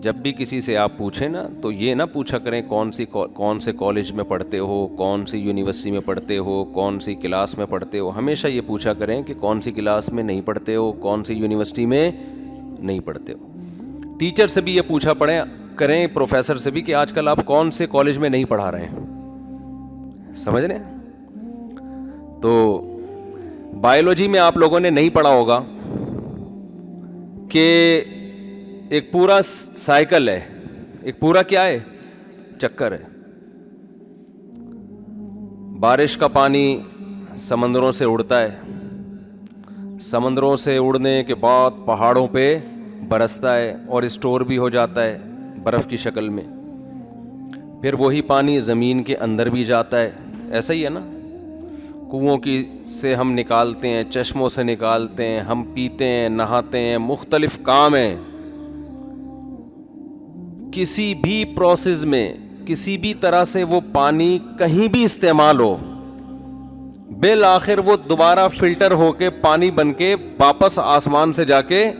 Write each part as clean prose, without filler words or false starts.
جب بھی کسی سے آپ پوچھیں نا تو یہ نہ پوچھا کریں کون سے کالج میں پڑھتے ہو, کون سی یونیورسٹی میں پڑھتے ہو, کون سی کلاس میں پڑھتے ہو. ہمیشہ یہ پوچھا کریں کہ کون سی کلاس میں نہیں پڑھتے ہو, کون سی یونیورسٹی میں نہیں پڑھتے ہو. ٹیچر سے بھی یہ پوچھا کریں, پروفیسر سے بھی, کہ آج کل آپ کون سے کالج میں نہیں پڑھا رہے ہیں. سمجھ رہے ہیں؟ تو بایولوجی میں آپ لوگوں نے نہیں پڑھا ہوگا کہ ایک پورا سائیکل ہے, ایک پورا کیا ہے, چکر ہے. بارش کا پانی سمندروں سے اڑتا ہے, سمندروں سے اڑنے کے بعد پہاڑوں پہ برستا ہے اور اسٹور بھی ہو جاتا ہے برف کی شکل میں. پھر وہی پانی زمین کے اندر بھی جاتا ہے. ایسا ہی ہے نا, کنووں سے ہم نکالتے ہیں, چشموں سے نکالتے ہیں, ہم پیتے ہیں, نہاتے ہیں, مختلف کام ہیں. کسی بھی پروسیس میں کسی بھی طرح سے وہ پانی کہیں بھی استعمال ہو, بالآخر وہ دوبارہ فلٹر ہو کے پانی بن کے واپس آسمان سے جا کے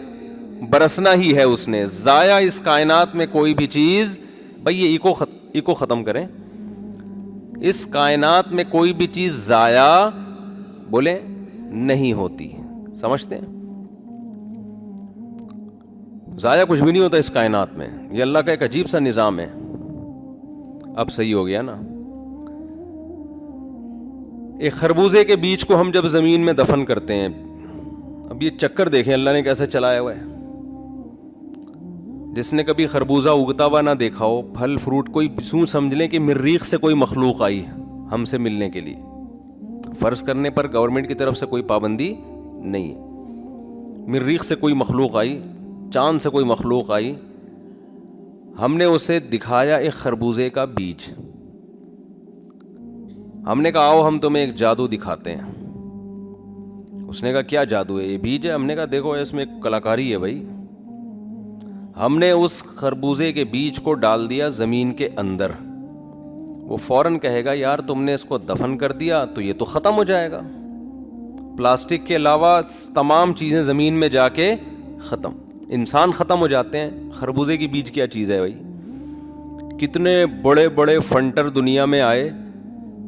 برسنا ہی ہے اس نے. ضائع اس کائنات میں کوئی بھی چیز, بھائی یہ ایکو ختم کریں, اس کائنات میں کوئی بھی چیز ضائع بولے نہیں ہوتی. سمجھتے ہیں؟ ضائع کچھ بھی نہیں ہوتا اس کائنات میں. یہ اللہ کا ایک عجیب سا نظام ہے. اب صحیح ہو گیا نا. ایک خربوزے کے بیج کو ہم جب زمین میں دفن کرتے ہیں, اب یہ چکر دیکھیں اللہ نے کیسے چلایا ہوا ہے. جس نے کبھی خربوزہ اگتا ہوا نہ دیکھا ہو, پھل فروٹ, کوئی سوں سمجھ لیں کہ مریخ سے کوئی مخلوق آئی ہم سے ملنے کے لیے. فرض کرنے پر گورنمنٹ کی طرف سے کوئی پابندی نہیں ہے. مریخ سے کوئی مخلوق آئی, چاند سے کوئی مخلوق آئی, ہم نے اسے دکھایا ایک خربوزے کا بیج. ہم نے کہا آؤ ہم تمہیں ایک جادو دکھاتے ہیں. اس نے کہا کیا جادو ہے, یہ بیج ہے. ہم نے کہا دیکھو اس میں ایک کلاکاری ہے بھائی. ہم نے اس خربوزے کے بیج کو ڈال دیا زمین کے اندر. وہ فوراً کہے گا یار تم نے اس کو دفن کر دیا تو یہ تو ختم ہو جائے گا. پلاسٹک کے علاوہ تمام چیزیں زمین میں جا کے ختم, انسان ختم ہو جاتے ہیں. خربوزے کی بیج کیا چیز ہے بھائی؟ کتنے بڑے بڑے فنٹر دنیا میں آئے,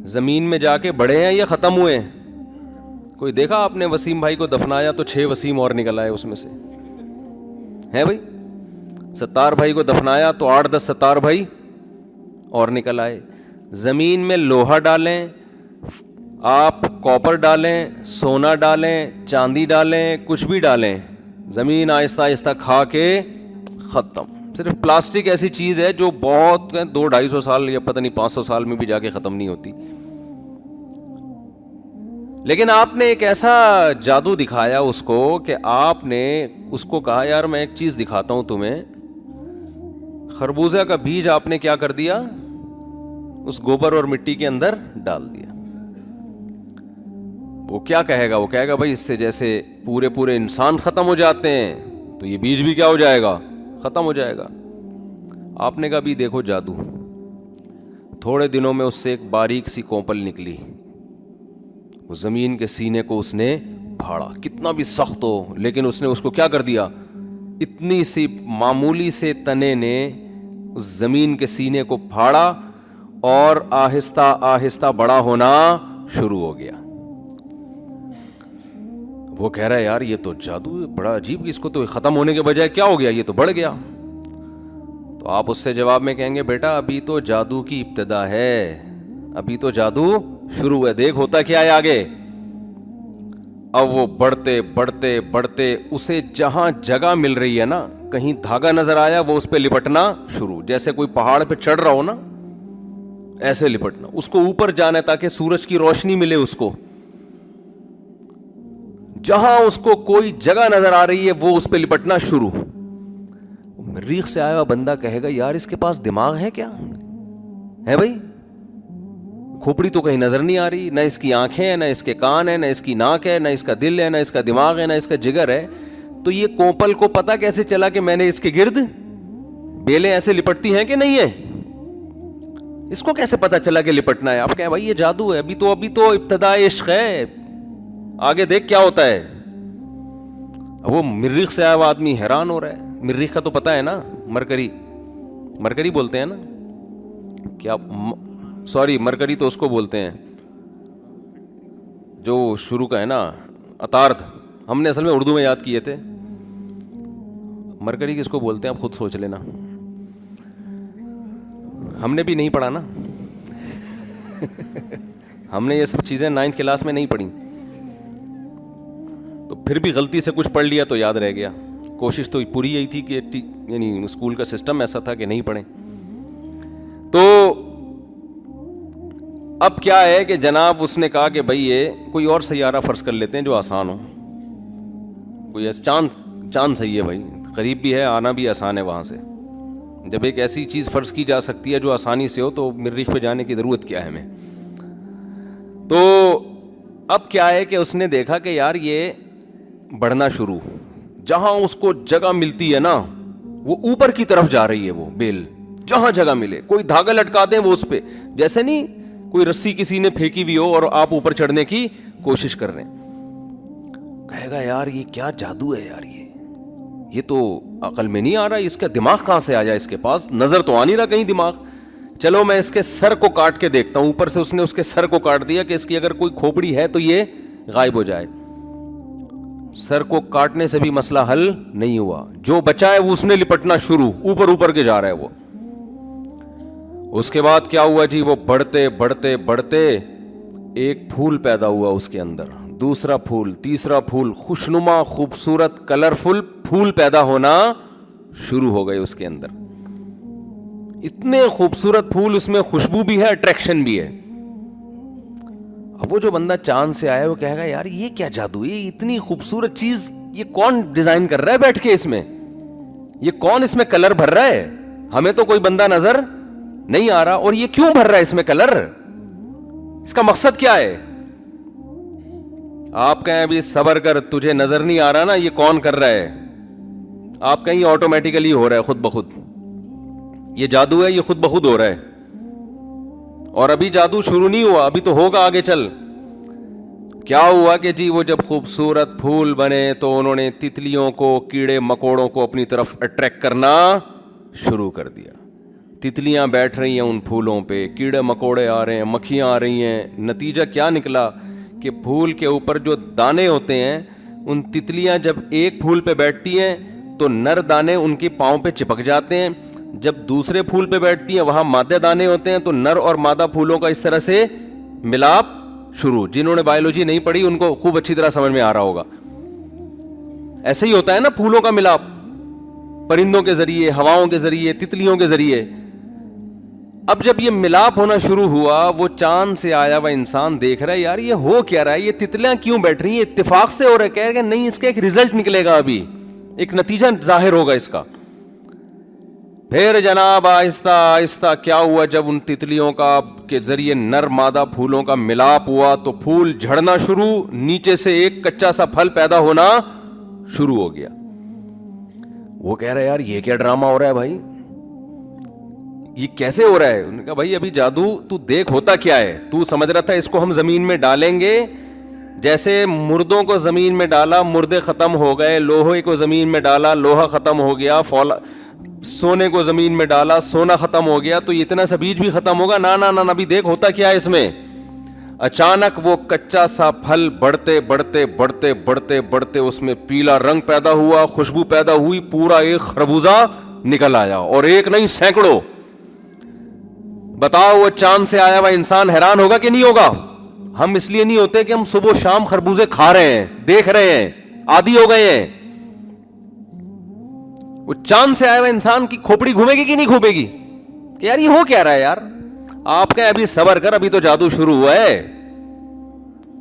زمین میں جا کے بڑھے ہیں یا ختم ہوئے ہیں؟ کوئی دیکھا آپ نے وسیم بھائی کو دفنایا تو 6 وسیم اور نکل آئے اس میں سے, ہے بھائی. ستار بھائی کو دفنایا تو 8-10 ستار بھائی اور نکل آئے. زمین میں لوہا ڈالیں آپ, کاپر ڈالیں, سونا ڈالیں, چاندی ڈالیں, کچھ بھی ڈالیں, زمین آہستہ آہستہ کھا کے ختم. صرف پلاسٹک ایسی چیز ہے جو بہت 200-250 سال یا پتہ نہیں 500 سال میں بھی جا کے ختم نہیں ہوتی. لیکن آپ نے ایک ایسا جادو دکھایا اس کو کہ آپ نے اس کو کہا یار میں ایک چیز دکھاتا ہوں تمہیں. خربوزہ کا بیج آپ نے کیا کر دیا, اس گوبر اور مٹی کے اندر ڈال دیا. وہ کیا کہے گا, وہ کہے گا بھائی اس سے جیسے پورے انسان ختم ہو جاتے ہیں تو یہ بیج بھی کیا ہو جائے گا, ختم ہو جائے گا. آپ نے کہا بھی دیکھو جادو. تھوڑے دنوں میں اس سے ایک باریک سی کونپل نکلی, وہ زمین کے سینے کو اس نے پھاڑا. کتنا بھی سخت ہو لیکن اس نے اس کو کیا کر دیا, اتنی سی معمولی سے تنے نے اس زمین کے سینے کو پھاڑا اور آہستہ آہستہ بڑا ہونا شروع ہو گیا. وہ کہہ رہا ہے یار یہ تو جادو ہے بڑا عجیب, اس کو تو ختم ہونے کے بجائے کیا ہو گیا, یہ تو بڑھ گیا. تو آپ اس سے جواب میں کہیں گے بیٹا ابھی تو جادو کی ابتدا ہے, ابھی تو جادو شروع ہے, دیکھ ہوتا کیا ہے آگے. اب وہ بڑھتے بڑھتے بڑھتے اسے جہاں جگہ مل رہی ہے نا, کہیں دھاگا نظر آیا وہ اس پہ لپٹنا شروع, جیسے کوئی پہاڑ پہ چڑھ رہا ہو نا ایسے لپٹنا. اس کو اوپر جانا ہے تاکہ سورج کی روشنی ملے اس کو. جہاں اس کو کوئی جگہ نظر آ رہی ہے وہ اس پہ لپٹنا شروع. مریخ سے آیا ہوا بندہ کہے گا یار اس کے پاس دماغ ہے کیا ہے بھائی, کھوپڑی تو کہیں نظر نہیں آ رہی, نہ اس کی آنکھیں ہیں, نہ اس کے کان ہیں, نہ اس کی ناک ہے, نہ اس کا دل ہے, نہ اس کا دماغ ہے, نہ اس کا جگر ہے. تو یہ کونپل کو پتا کیسے چلا کہ میں نے اس کے گرد بیلیں ایسے لپٹتی ہیں کہ نہیں ہے, اس کو کیسے پتا چلا کہ لپٹنا ہے؟ آپ کہیں بھائی یہ جادو ہے, ابھی تو ابتداء عشق ہے, آگے دیکھ کیا ہوتا ہے. وہ مریخ سے آیا ہوا آدمی حیران ہو رہا ہے, مریخ کا تو پتہ ہے نا, مرکری بولتے ہیں نا, کیا سوری مرکری تو اس کو بولتے ہیں جو شروع کا ہے نا, عطارد. ہم نے اصل میں اردو میں یاد کیے تھے. مرکری کس کو بولتے ہیں آپ خود سوچ لینا, ہم نے بھی نہیں پڑھا نا. ہم نے یہ سب چیزیں 9th کلاس میں نہیں پڑھی, تو پھر بھی غلطی سے کچھ پڑھ لیا تو یاد رہ گیا. کوشش تو پوری یہی تھی کہ یعنی اسکول کا سسٹم ایسا تھا کہ نہیں پڑھیں. تو اب کیا ہے کہ جناب اس نے کہا کہ بھائی یہ کوئی اور سیارہ فرض کر لیتے ہیں جو آسان ہو, کوئی چاند صحیح ہے بھائی, قریب بھی ہے, آنا بھی آسان ہے وہاں سے. جب ایک ایسی چیز فرض کی جا سکتی ہے جو آسانی سے ہو تو مریخ پہ جانے کی ضرورت کیا ہے ہمیں. تو اب کیا ہے کہ اس نے دیکھا کہ یار یہ بڑھنا شروع, جہاں اس کو جگہ ملتی ہے نا وہ اوپر کی طرف جا رہی ہے, وہ بیل جہاں جگہ ملے. کوئی دھاگا لٹکا دیں وہ اس پہ, جیسے نہیں کوئی رسی کسی نے پھینکی ہوئی ہو اور آپ اوپر چڑھنے کی کوشش کر رہے ہیں. کہے گا یار یہ کیا جادو ہے یار, یہ تو عقل میں نہیں آ رہا, اس کا دماغ کہاں سے آ جائے, اس کے پاس نظر تو آ نہیں رہا کہیں دماغ. چلو میں اس کے سر کو کاٹ کے دیکھتا ہوں. اوپر سے اس نے اس کے سر کو کاٹ دیا کہ اس کی اگر کوئی کھوپڑی ہے تو یہ غائب ہو جائے. سر کو کاٹنے سے بھی مسئلہ حل نہیں ہوا, جو بچا ہے وہ اس نے لپٹنا شروع, اوپر کے جا رہا ہے وہ. اس کے بعد کیا ہوا جی, وہ بڑھتے بڑھتے بڑھتے ایک پھول پیدا ہوا اس کے اندر, دوسرا پھول, تیسرا پھول, خوشنما خوبصورت کلرفل پھول پیدا ہونا شروع ہو گئے اس کے اندر. اتنے خوبصورت پھول, اس میں خوشبو بھی ہے, اٹریکشن بھی ہے. اب وہ جو بندہ چاند سے آیا وہ کہے گا یار یہ کیا جادو, یہ اتنی خوبصورت چیز یہ کون ڈیزائن کر رہا ہے بیٹھ کے اس میں, یہ کون اس میں کلر بھر رہا ہے, ہمیں تو کوئی بندہ نظر نہیں آ رہا, اور یہ کیوں بھر رہا ہے اس میں کلر, اس کا مقصد کیا ہے. آپ کہیں ابھی صبر کر, تجھے نظر نہیں آ رہا نا یہ کون کر رہا ہے, آپ کہیں آٹومیٹیکلی ہو رہا ہے خود بخود, یہ جادو ہے, یہ خود بخود ہو رہا ہے. اور ابھی جادو شروع نہیں ہوا, ابھی تو ہوگا آگے چل. کیا ہوا کہ جی وہ جب خوبصورت پھول بنے تو انہوں نے تتلیوں کو, کیڑے مکوڑوں کو اپنی طرف اٹریکٹ کرنا شروع کر دیا. تتلیاں بیٹھ رہی ہیں ان پھولوں پہ, کیڑے مکوڑے آ رہے ہیں, مکھیاں آ رہی ہیں. نتیجہ کیا نکلا کہ پھول کے اوپر جو دانے ہوتے ہیں, ان تتلیاں جب ایک پھول پہ بیٹھتی ہیں تو نر دانے ان کے پاؤں پہ چپک جاتے ہیں, جب دوسرے پھول پہ بیٹھتی ہیں وہاں مادہ دانے ہوتے ہیں, تو نر اور مادہ پھولوں کا اس طرح سے ملاپ شروع. جنہوں نے بایولوجی نہیں پڑھی ان کو خوب اچھی طرح سمجھ میں آ رہا ہوگا. ایسے ہی ہوتا ہے نا پھولوں کا ملاپ, پرندوں کے ذریعے, ہواؤں کے ذریعے, تتلیوں کے ذریعے. اب جب یہ ملاپ ہونا شروع ہوا, وہ چاند سے آیا ہوا انسان دیکھ رہا ہے یار یہ ہو کیا رہا ہے, یہ تتلیاں کیوں بیٹھ رہی ہیں, اتفاق سے ہو رہا ہے. کہہ رہے نہیں, اس کا ایک ریزلٹ نکلے گا, ابھی ایک نتیجہ ظاہر ہوگا اس کا. پھر جناب آہستہ آہستہ کیا ہوا, جب ان تتلیوں کا کے ذریعے نر مادہ پھولوں کا ملاپ ہوا تو پھول جھڑنا شروع, نیچے سے ایک کچا سا پھل پیدا ہونا شروع ہو گیا. وہ کہہ رہے یار یہ کیا ڈرامہ ہو رہا ہے بھائی, یہ کیسے ہو رہا ہے. انہوں نے کہا بھائی ابھی جادو تو دیکھ ہوتا کیا ہے, تو سمجھ رہا تھا اس کو ہم زمین میں ڈالیں گے, جیسے مردوں کو زمین میں ڈالا مردے ختم ہو گئے, لوہے کو زمین میں ڈالا لوہا ختم ہو گیا, سونے کو زمین میں ڈالا سونا ختم ہو گیا, تو اتنا سا بیج بھی ختم ہوگا. نہ ابھی دیکھ ہوتا کیا ہے اس میں. اچانک وہ کچا سا پھل بڑھتے بڑھتے بڑھتے بڑھتے بڑھتے اس میں پیلا رنگ پیدا ہوا, خوشبو پیدا ہوئی, پورا ایک خربوزہ نکل آیا, اور ایک نہیں سینکڑوں. بتاؤ وہ چاند سے آیا ہوا انسان حیران ہوگا کہ نہیں ہوگا. ہم اس لیے نہیں ہوتے کہ ہم صبح و شام خربوزے کھا رہے ہیں, دیکھ رہے ہیں, عادی ہو گئے ہیں. وہ چاند سے آیا ہوا انسان کی کھوپڑی گھومے گی کہ نہیں گھومے گی کہ یار یہ ہو کیا رہا ہے یار. آپ کہیں ابھی صبر کر, ابھی تو جادو شروع ہوا ہے,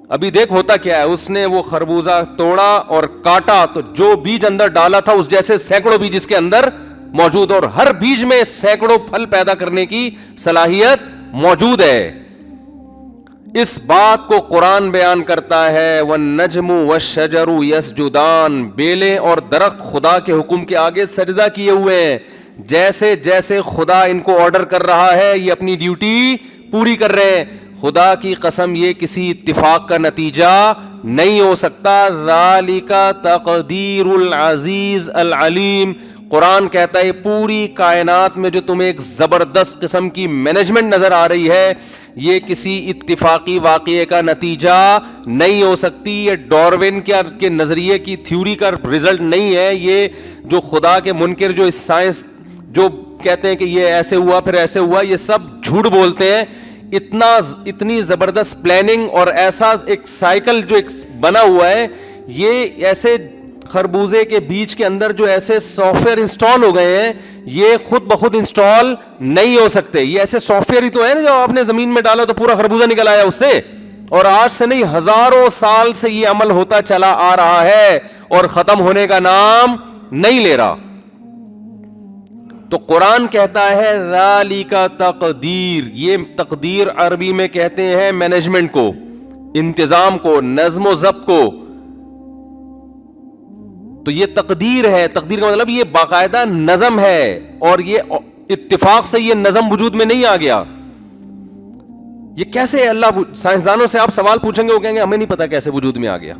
ابھی دیکھ ہوتا کیا ہے. اس نے وہ خربوزہ توڑا اور کاٹا تو جو بیج اندر ڈالا تھا اس جیسے سینکڑوں بیج اس کے اندر موجود, اور ہر بیج میں سینکڑوں پھل پیدا کرنے کی صلاحیت موجود ہے. اس بات کو قرآن بیان کرتا ہے, وَالنَّجْمُ وَالشَّجَرُ يَسْجُدَانِ, بیلیں اور درخت خدا کے حکم کے آگے سجدہ کیے ہوئے ہیں. جیسے جیسے خدا ان کو آرڈر کر رہا ہے یہ اپنی ڈیوٹی پوری کر رہے ہیں. خدا کی قسم یہ کسی اتفاق کا نتیجہ نہیں ہو سکتا. ذَلِكَ تَقْدِيرُ الْعَزِيزِ الْعَلِيمِ. قرآن کہتا ہے پوری کائنات میں جو تمہیں ایک زبردست قسم کی مینجمنٹ نظر آ رہی ہے یہ کسی اتفاقی واقعے کا نتیجہ نہیں ہو سکتی, یہ ڈاروین کے نظریے کی تھیوری کا رزلٹ نہیں ہے. یہ جو خدا کے منکر جو اس سائنس جو کہتے ہیں کہ یہ ایسے ہوا پھر ایسے ہوا, یہ سب جھوٹ بولتے ہیں. اتنی زبردست پلاننگ اور ایسا ایک سائیکل جو ایک بنا ہوا ہے, یہ ایسے خربوزے کے بیج کے اندر جو ایسے سافٹ ویئر انسٹال ہو گئے ہیں یہ خود بخود انسٹال نہیں ہو سکتے. یہ ایسے سافٹ ویئر ہی تو ہے نا جو آپ نے زمین میں ڈالا تو پورا خربوزہ نکل آیا اس سے, اور آج سے نہیں ہزاروں سال سے یہ عمل ہوتا چلا آ رہا ہے اور ختم ہونے کا نام نہیں لے رہا. تو قرآن کہتا ہے ذالک تقدیر, یہ تقدیر عربی میں کہتے ہیں مینجمنٹ کو, انتظام کو, نظم و ضبط کو. تو یہ تقدیر ہے, تقدیر کا مطلب یہ باقاعدہ نظم ہے, اور یہ اتفاق سے یہ نظم وجود میں نہیں آ گیا. یہ کیسے اللہ, سائنسدانوں سے آپ سوال پوچھیں گے وہ کہیں گے ہمیں نہیں پتا کیسے وجود میں آ گیا.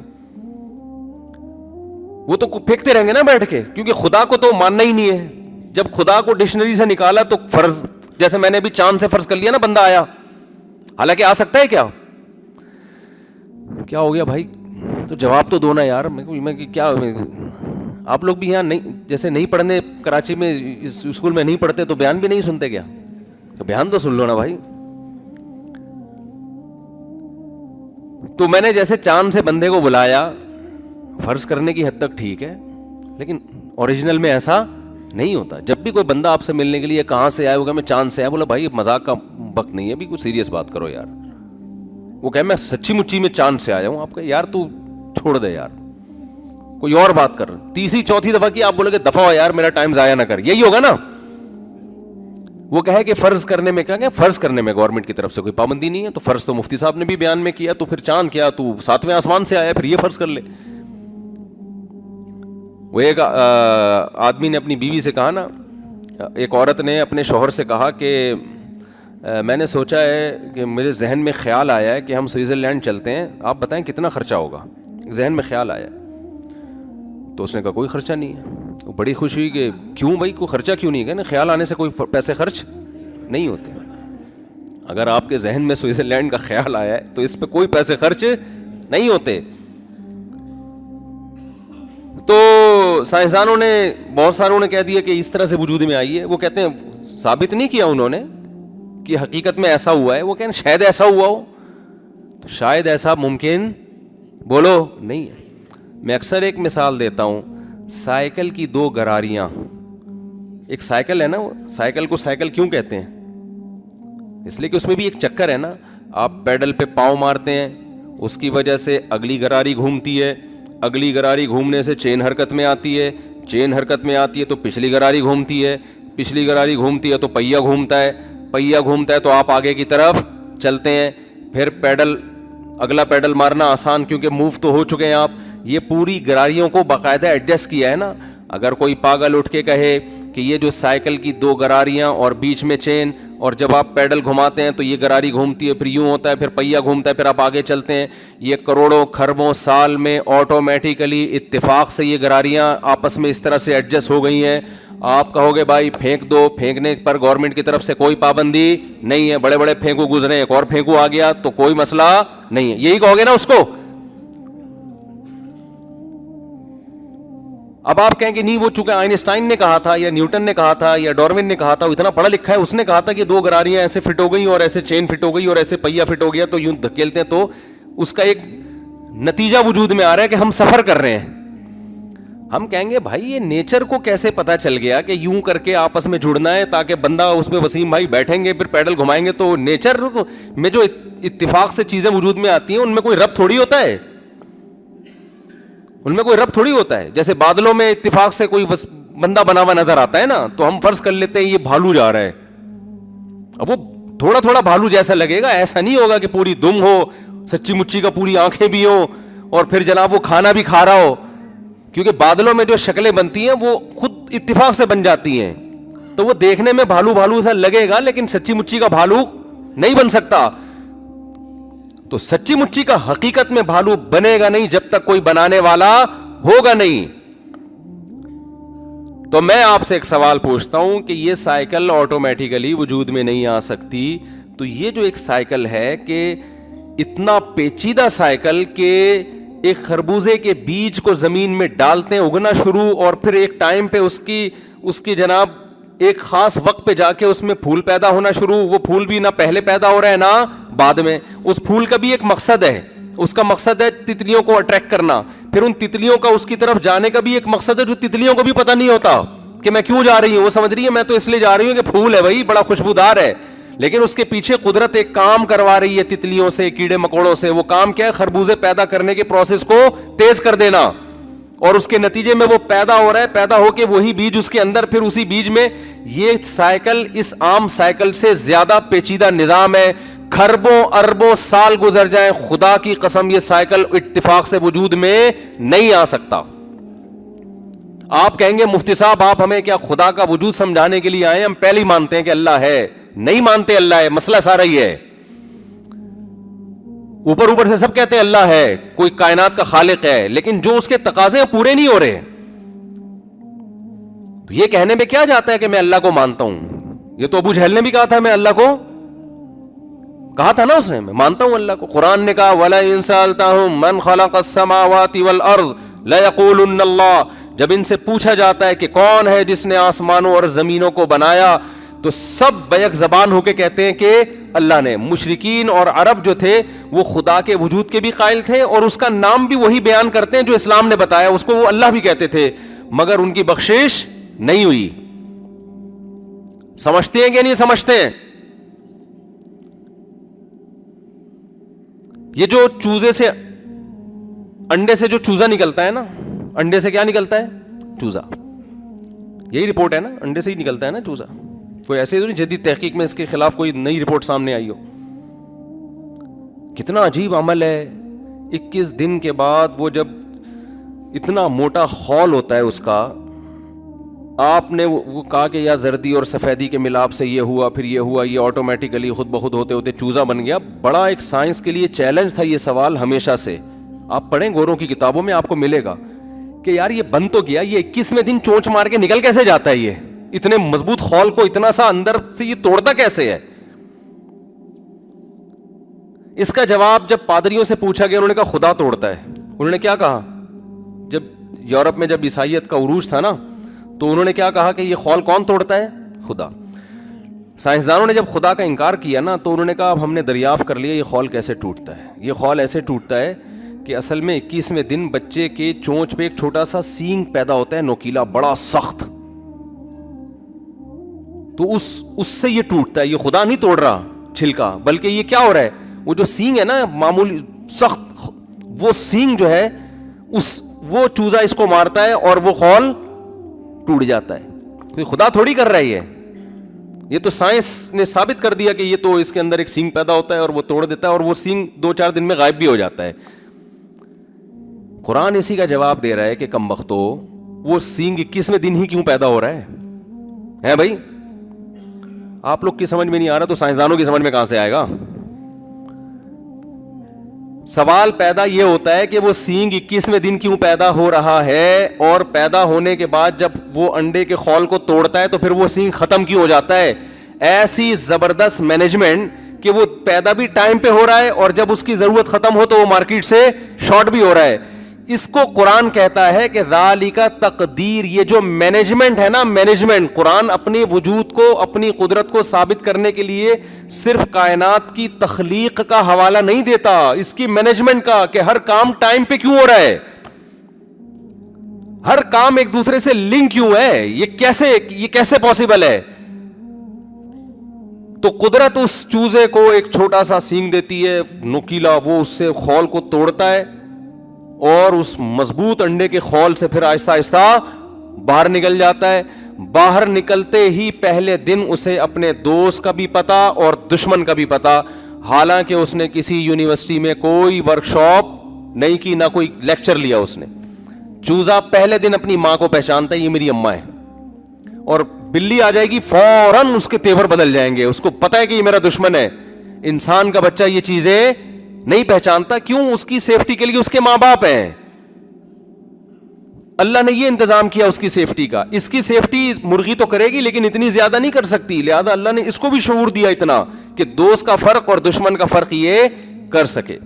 وہ تو پھینکتے رہیں گے نا بیٹھ کے, کیونکہ خدا کو تو ماننا ہی نہیں ہے. جب خدا کو ڈکشنری سے نکالا تو فرض, جیسے میں نے بھی چاند سے فرض کر لیا نا بندہ آیا, حالانکہ آ سکتا ہے کیا ہو گیا بھائی, تو جواب تو دو نا یار. میں کیا آپ لوگ بھی یہاں نہیں, جیسے نہیں پڑھنے کراچی میں اسکول میں نہیں پڑھتے تو بیان بھی نہیں سنتے کیا؟ تو بیان تو سن لو نا بھائی. تو میں نے جیسے چاند سے بندے کو بلایا فرض کرنے کی حد تک ٹھیک ہے, لیکن اوریجنل میں ایسا نہیں ہوتا. جب بھی کوئی بندہ آپ سے ملنے کے لیے کہاں سے آیا ہوگا, میں چاند سے آیا, بولا بھائی مذاق کا وقت نہیں ہے, ابھی کچھ سیریس بات کرو یار. وہ کہے میں سچی مچی میں چاند سے آیا ہوں. آپ کہے یار تو چھوڑ دے یار, کوئی اور بات کر. تیسری چوتھی دفعہ کی آپ بولے کہ دفعہ ہو یار, میرا ٹائم ضائع نہ کر, یہی ہوگا نا. وہ کہے کہ فرض کرنے میں کیا, فرض کرنے میں گورنمنٹ کی طرف سے کوئی پابندی نہیں ہے, تو فرض تو مفتی صاحب نے بھی بیان میں کیا, تو پھر چاند کیا, تو 7ویں آسمان سے آیا, پھر یہ فرض کر لے. وہ ایک آدمی نے اپنی بیوی سے کہا نا, ایک عورت نے اپنے شوہر سے کہا کہ میں نے سوچا ہے کہ میرے ذہن میں خیال آیا ہے کہ ہم سوئٹزرلینڈ چلتے ہیں, آپ بتائیں کتنا خرچہ ہوگا. ذہن میں خیال آیا. تو اس نے کہا کوئی خرچہ نہیں ہے. وہ بڑی خوش ہوئی کہ کیوں بھائی, کوئی خرچہ کیوں نہیں ہے؟ کہ خیال آنے سے کوئی پیسے خرچ نہیں ہوتے. اگر آپ کے ذہن میں سوئٹزرلینڈ کا خیال آیا ہے تو اس پہ کوئی پیسے خرچ نہیں ہوتے. تو سائنسدانوں نے بہت ساروں نے کہہ دیا کہ اس طرح سے وجود میں آئی ہے. وہ کہتے ہیں ثابت نہیں کیا انہوں نے کہ حقیقت میں ایسا ہوا ہے. وہ کہتے ہیں شاید ایسا ہوا ہو, تو شاید ایسا ممکن بولو نہیں ہے. میں اکثر ایک مثال دیتا ہوں, سائیکل کی 2 گراریاں. ایک سائیکل ہے نا, سائیکل کو سائیکل کیوں کہتے ہیں؟ اس لیے کہ اس میں بھی ایک چکر ہے نا. آپ پیڈل پہ پاؤں مارتے ہیں, اس کی وجہ سے اگلی گراری گھومتی ہے, اگلی گراری گھومنے سے چین حرکت میں آتی ہے, چین حرکت میں آتی ہے تو پچھلی گراری گھومتی ہے, پچھلی گراری گھومتی ہے تو پہیہ گھومتا ہے, پہیہ گھومتا ہے تو آپ آگے کی طرف چلتے ہیں. پھر پیڈل, اگلا پیڈل مارنا آسان کیونکہ موو تو ہو چکے ہیں آپ. یہ پوری گراریوں کو باقاعدہ ایڈجسٹ کیا ہے نا. اگر کوئی پاگل اٹھ کے کہے کہ یہ جو سائیکل کی 2 گراریاں اور بیچ میں چین, اور جب آپ پیڈل گھماتے ہیں تو یہ گراری گھومتی ہے, پھر یوں ہوتا ہے, پھر پہیہ گھومتا ہے, پھر آپ آگے چلتے ہیں, یہ کروڑوں کھربوں سال میں آٹومیٹیکلی اتفاق سے یہ گراریاں آپس میں اس طرح سے ایڈجسٹ ہو گئی ہیں. آپ کہو گے بھائی پھینک دو, پھینکنے پر گورنمنٹ کی طرف سے کوئی پابندی نہیں ہے. بڑے بڑے پھینکو گزرے, ایک اور پھینکو آ گیا تو کوئی مسئلہ نہیں ہے, یہی کہو گے نا اس کو. اب آپ کہیں کہ نہیں, وہ چونکہ آئنسٹائن نے کہا تھا یا نیوٹن نے کہا تھا یا ڈاروین نے کہا تھا, وہ اتنا پڑھا لکھا ہے, اس نے کہا تھا کہ 2 گراریاں ایسے فٹ ہو گئی اور ایسے چین فٹ ہو گئی اور ایسے پہیہ فٹ ہو گیا تو یوں دھکیلتے ہیں, تو اس کا ایک نتیجہ وجود میں آ رہا ہے کہ ہم سفر کر رہے ہیں. ہم کہیں گے بھائی یہ نیچر کو کیسے پتا چل گیا کہ یوں کر کے آپس میں جڑنا ہے تاکہ بندہ اس پہ وسیم بھائی بیٹھیں گے پھر پیڈل گھمائیں گے, تو نیچر میں جو اتفاق سے چیزیں وجود میں آتی ہیں ان میں کوئی ربط تھوڑی ہوتا ہے, ان میں کوئی ربط تھوڑی ہوتا ہے. جیسے بادلوں میں اتفاق سے کوئی بندہ بنا ہوا نظر آتا ہے نا, تو ہم فرض کر لیتے ہیں یہ بھالو جا رہا ہے. اب وہ تھوڑا تھوڑا بھالو جیسا لگے گا, ایسا نہیں ہوگا کہ پوری دم ہو, سچی مچی کا پوری آنکھیں بھی ہوں اور پھر جناب وہ کھانا بھی کھا رہا ہو. کیونکہ بادلوں میں جو شکلیں بنتی ہیں وہ خود اتفاق سے بن جاتی ہیں, تو وہ دیکھنے میں بھالو بھالو سا لگے گا لیکن سچی مچی کا بھالو نہیں بن سکتا. تو سچی مچی کا حقیقت میں بھالو بنے گا نہیں جب تک کوئی بنانے والا ہوگا نہیں. تو میں آپ سے ایک سوال پوچھتا ہوں کہ یہ سائیکل آٹومیٹیکلی وجود میں نہیں آ سکتی, تو یہ جو ایک سائیکل ہے کہ اتنا پیچیدہ سائیکل کہ ایک خربوزے کے بیج کو زمین میں ڈالتے ہیں, اگنا شروع, اور پھر ایک ٹائم پہ اس کی جناب ایک خاص وقت پہ جا کے اس میں پھول پیدا ہونا شروع. وہ پھول بھی نہ پہلے پیدا ہو رہا ہے نہ بعد میں. اس پھول کا بھی ایک مقصد ہے, اس کا مقصد ہے تتلیوں کو اٹریکٹ کرنا. پھر ان تتلیوں کا اس کی طرف جانے کا بھی ایک مقصد ہے جو تتلیوں کو بھی پتہ نہیں ہوتا کہ میں کیوں جا رہی ہوں. وہ سمجھ رہی ہے میں تو اس لیے جا رہی ہوں کہ پھول ہے بھائی, بڑا خوشبودار ہے, لیکن اس کے پیچھے قدرت ایک کام کروا رہی ہے تتلیوں سے, کیڑے مکوڑوں سے. وہ کام کیا ہے؟ خربوزے پیدا کرنے کے پروسیس کو تیز کر دینا, اور اس کے نتیجے میں وہ پیدا ہو رہا ہے, پیدا ہو کے وہی بیج اس کے اندر, پھر اسی بیج میں. یہ سائیکل اس عام سائیکل سے زیادہ پیچیدہ نظام ہے. کھربوں اربوں سال گزر جائیں, خدا کی قسم یہ سائیکل اتفاق سے وجود میں نہیں آ سکتا. آپ کہیں گے مفتی صاحب آپ ہمیں کیا خدا کا وجود سمجھانے کے لیے آئے؟ ہم پہلے ہی مانتے ہیں کہ اللہ ہے. نہیں مانتے اللہ ہے, مسئلہ سارا ہی ہے. اوپر سے سب کہتے ہیں اللہ ہے, کوئی کائنات کا خالق ہے, لیکن جو اس کے تقاضے پورے نہیں ہو رہے. تو یہ کہنے میں کیا جاتا ہے کہ میں اللہ کو مانتا ہوں؟ یہ تو ابو جہل نے بھی کہا تھا, میں اللہ کو کہا تھا نا اس نے, میں مانتا ہوں اللہ کو. قرآن نے کہا وَلَئِن سَأَلْتَهُم مَّنْ خَلَقَ السَّمَاوَاتِ وَالْأَرْضِ لَيَقُولُنَّ اللَّهُ. جب ان سے پوچھا جاتا ہے کہ کون ہے جس نے آسمانوں اور زمینوں کو بنایا, تو سب بیک زبان ہو کے کہتے ہیں کہ اللہ نے. مشرکین اور عرب جو تھے وہ خدا کے وجود کے بھی قائل تھے, اور اس کا نام بھی وہی بیان کرتے ہیں جو اسلام نے بتایا, اس کو وہ اللہ بھی کہتے تھے, مگر ان کی بخشش نہیں ہوئی. سمجھتے ہیں کہ نہیں سمجھتے ہیں؟ یہ جو چوزے سے انڈے سے جو چوزا نکلتا ہے نا, انڈے سے کیا نکلتا ہے؟ چوزا. یہی رپورٹ ہے نا, انڈے سے ہی نکلتا ہے نا چوزا. کوئی ایسے ہی جدید تحقیق میں اس کے خلاف کوئی نئی رپورٹ سامنے آئی ہو. کتنا عجیب عمل ہے. 21 دن کے بعد وہ جب اتنا موٹا خول ہوتا ہے اس کا, آپ نے وہ کہا کہ یا زردی اور سفیدی کے ملاپ سے یہ ہوا, پھر یہ ہوا, یہ آٹومیٹیکلی خود بخود ہوتے ہوتے چوزا بن گیا. بڑا ایک سائنس کے لیے چیلنج تھا یہ سوال ہمیشہ سے. آپ پڑھیں گوروں کی کتابوں میں آپ کو ملے گا کہ یار یہ بن تو گیا, یہ 21ویں دن چونچ مار کے نکل کیسے جاتا ہے؟ یہ اتنے مضبوط خول کو اتنا سا اندر سے یہ توڑتا کیسے ہے؟ اس کا جواب جب پادریوں سے پوچھا گیا, انہوں نے کہا خدا توڑتا ہے. انہوں نے کیا کہا؟ جب یورپ میں جب عیسائیت کا عروج تھا نا, تو انہوں نے کیا کہا کہ یہ خول کون توڑتا ہے؟ خدا. سائنسدانوں نے جب خدا کا انکار کیا نا, تو انہوں نے کہا اب ہم نے دریافت کر لیا یہ خول کیسے ٹوٹتا ہے. یہ خول ایسے ٹوٹتا ہے کہ اصل میں 21ویں دن بچے کے چونچ پہ ایک چھوٹا سا سینگ پیدا ہوتا ہے, نوکیلا, بڑا سخت, تو اس سے یہ ٹوٹتا ہے. یہ خدا نہیں توڑ رہا چھلکا, بلکہ یہ کیا ہو رہا ہے, وہ جو سینگ ہے نا معمولی سخت, وہ سینگ جو ہے وہ چوزا اس کو مارتا ہے اور وہ خول ٹوٹ جاتا ہے. تو خدا تھوڑی کر رہی ہے, یہ تو سائنس نے ثابت کر دیا کہ یہ تو اس کے اندر ایک سینگ پیدا ہوتا ہے اور وہ توڑ دیتا ہے, اور وہ سینگ 2-4 دن میں غائب بھی ہو جاتا ہے. قرآن اسی کا جواب دے رہا ہے کہ کم بختو, وہ سینگ 21ویں دن ہی کیوں پیدا ہو رہا ہے بھائی؟ آپ لوگ کی سمجھ میں نہیں آ رہا تو سائنسدانوں کی سمجھ میں کہاں سے آئے گا؟ سوال پیدا یہ ہوتا ہے کہ وہ سینگ 21ویں دن کیوں پیدا ہو رہا ہے, اور پیدا ہونے کے بعد جب وہ انڈے کے خول کو توڑتا ہے تو پھر وہ سینگ ختم کیوں ہو جاتا ہے؟ ایسی زبردست مینجمنٹ کہ وہ پیدا بھی ٹائم پہ ہو رہا ہے, اور جب اس کی ضرورت ختم ہو تو وہ مارکیٹ سے شارٹ بھی ہو رہا ہے. اس کو قرآن کہتا ہے کہ ذالک تقدیر. یہ جو مینجمنٹ ہے نا, مینجمنٹ, قرآن اپنے وجود کو, اپنی قدرت کو ثابت کرنے کے لیے صرف کائنات کی تخلیق کا حوالہ نہیں دیتا, اس کی مینجمنٹ کا, کہ ہر کام ٹائم پہ کیوں ہو رہا ہے, ہر کام ایک دوسرے سے لنک کیوں ہے, یہ کیسے پاسبل ہے. تو قدرت اس چوزے کو ایک چھوٹا سا سینگ دیتی ہے نوکیلا, وہ اس سے خول کو توڑتا ہے, اور اس مضبوط انڈے کے خول سے پھر آہستہ آہستہ باہر نکل جاتا ہے. باہر نکلتے ہی پہلے دن اسے اپنے دوست کا بھی پتا اور دشمن کا بھی پتا, حالانکہ اس نے کسی یونیورسٹی میں کوئی ورکشاپ نہیں کی, نہ کوئی لیکچر لیا اس نے. چوزا پہلے دن اپنی ماں کو پہچانتا ہے, یہ میری اماں ہے, اور بلی آ جائے گی فوراً اس کے تیور بدل جائیں گے, اس کو پتا ہے کہ یہ میرا دشمن ہے. انسان کا بچہ یہ چیزیں نہیں پہچانتا, کیوں؟ اس کی سیفٹی کے لیے اس کے ماں باپ ہیں. اللہ نے یہ انتظام کیا اس کی سیفٹی کا. اس کی سیفٹی مرغی تو کرے گی لیکن اتنی زیادہ نہیں کر سکتی, لہذا اللہ نے اس کو بھی شعور دیا اتنا کہ دوست کا فرق اور دشمن کا فرق یہ کر سکے.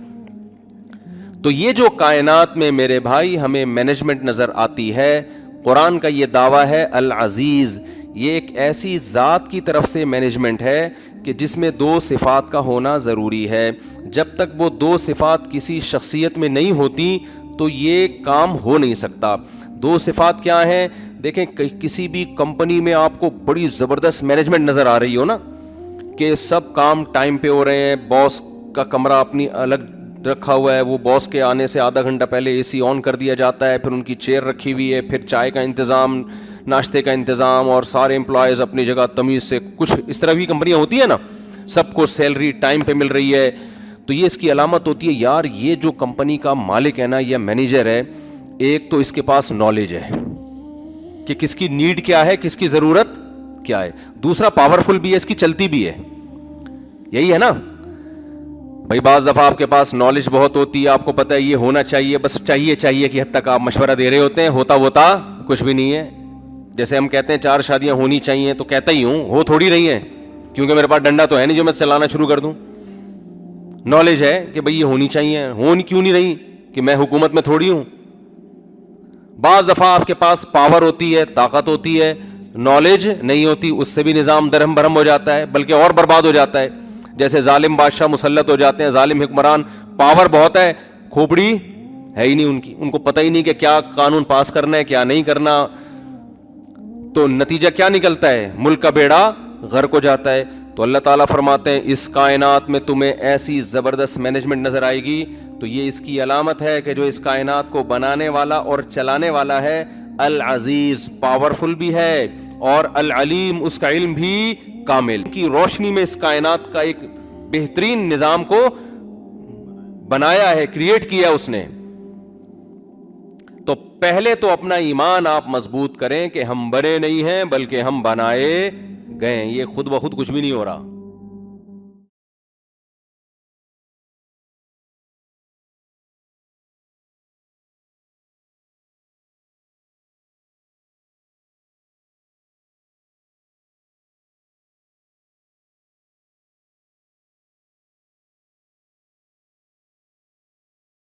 تو یہ جو کائنات میں میرے بھائی ہمیں مینجمنٹ نظر آتی ہے, قرآن کا یہ دعویٰ ہے العزیز, یہ ایک ایسی ذات کی طرف سے مینجمنٹ ہے کہ جس میں دو صفات کا ہونا ضروری ہے. جب تک وہ دو صفات کسی شخصیت میں نہیں ہوتی تو یہ کام ہو نہیں سکتا. دو صفات کیا ہیں؟ دیکھیں, کسی بھی کمپنی میں آپ کو بڑی زبردست مینجمنٹ نظر آ رہی ہو نا, کہ سب کام ٹائم پہ ہو رہے ہیں, باس کا کمرہ اپنی الگ رکھا ہوا ہے, وہ باس کے آنے سے آدھا گھنٹہ پہلے اے سی آن کر دیا جاتا ہے, پھر ان کی چیئر رکھی ہوئی ہے, پھر چائے کا انتظام, ناشتے کا انتظام, اور سارے امپلائیز اپنی جگہ تمیز سے, کچھ اس طرح کی کمپنیاں ہوتی ہیں نا, سب کو سیلری ٹائم پہ مل رہی ہے. تو یہ اس کی علامت ہوتی ہے یار یہ جو کمپنی کا مالک ہے نا یا مینیجر ہے, ایک تو اس کے پاس نالج ہے کہ کس کی نیڈ کیا ہے, کس کی ضرورت کیا ہے, دوسرا پاورفل بھی ہے, اس کی چلتی بھی ہے. یہی ہے نا بھائی, بعض دفعہ آپ کے پاس نالج بہت ہوتی ہے, آپ کو پتہ ہے یہ ہونا چاہیے, بس چاہیے کی حد تک آپ مشورہ دے رہے ہوتے ہیں, ہوتا کچھ بھی نہیں ہے. جیسے ہم کہتے ہیں 4 شادیاں ہونی چاہیے, تو کہتا ہی ہوں, ہو تھوڑی رہی ہیں, کیونکہ میرے پاس ڈنڈا تو ہے نہیں جو میں چلانا شروع کر دوں. نالج ہے کہ بھئی یہ ہونی چاہیے, کیوں نہیں رہی, کہ میں حکومت میں تھوڑی ہوں. بعض دفعہ آپ کے پاس پاور ہوتی ہے, طاقت ہوتی ہے, نالج نہیں ہوتی, اس سے بھی نظام درہم برہم ہو جاتا ہے, بلکہ اور برباد ہو جاتا ہے. جیسے ظالم بادشاہ مسلط ہو جاتے ہیں, ظالم حکمران, پاور بہت ہے, کھوپڑی ہے ہی نہیں ان کو پتہ ہی نہیں کہ کیا قانون پاس کرنا ہے کیا نہیں کرنا. تو نتیجہ کیا نکلتا ہے, ملک کا بیڑا غرق ہو جاتا ہے. تو اللہ تعالیٰ فرماتے ہیں اس کائنات میں تمہیں ایسی زبردست مینجمنٹ نظر آئے گی, تو یہ اس کی علامت ہے کہ جو اس کائنات کو بنانے والا اور چلانے والا ہے العزیز, پاورفل بھی ہے, اور العلیم, اس کا علم بھی کامل. کی روشنی میں اس کائنات کا ایک بہترین نظام کو بنایا ہے, کریٹ کیا اس نے. تو پہلے تو اپنا ایمان آپ مضبوط کریں کہ ہم بنے نہیں ہیں بلکہ ہم بنائے گئے. یہ خود بخود کچھ بھی نہیں ہو رہا.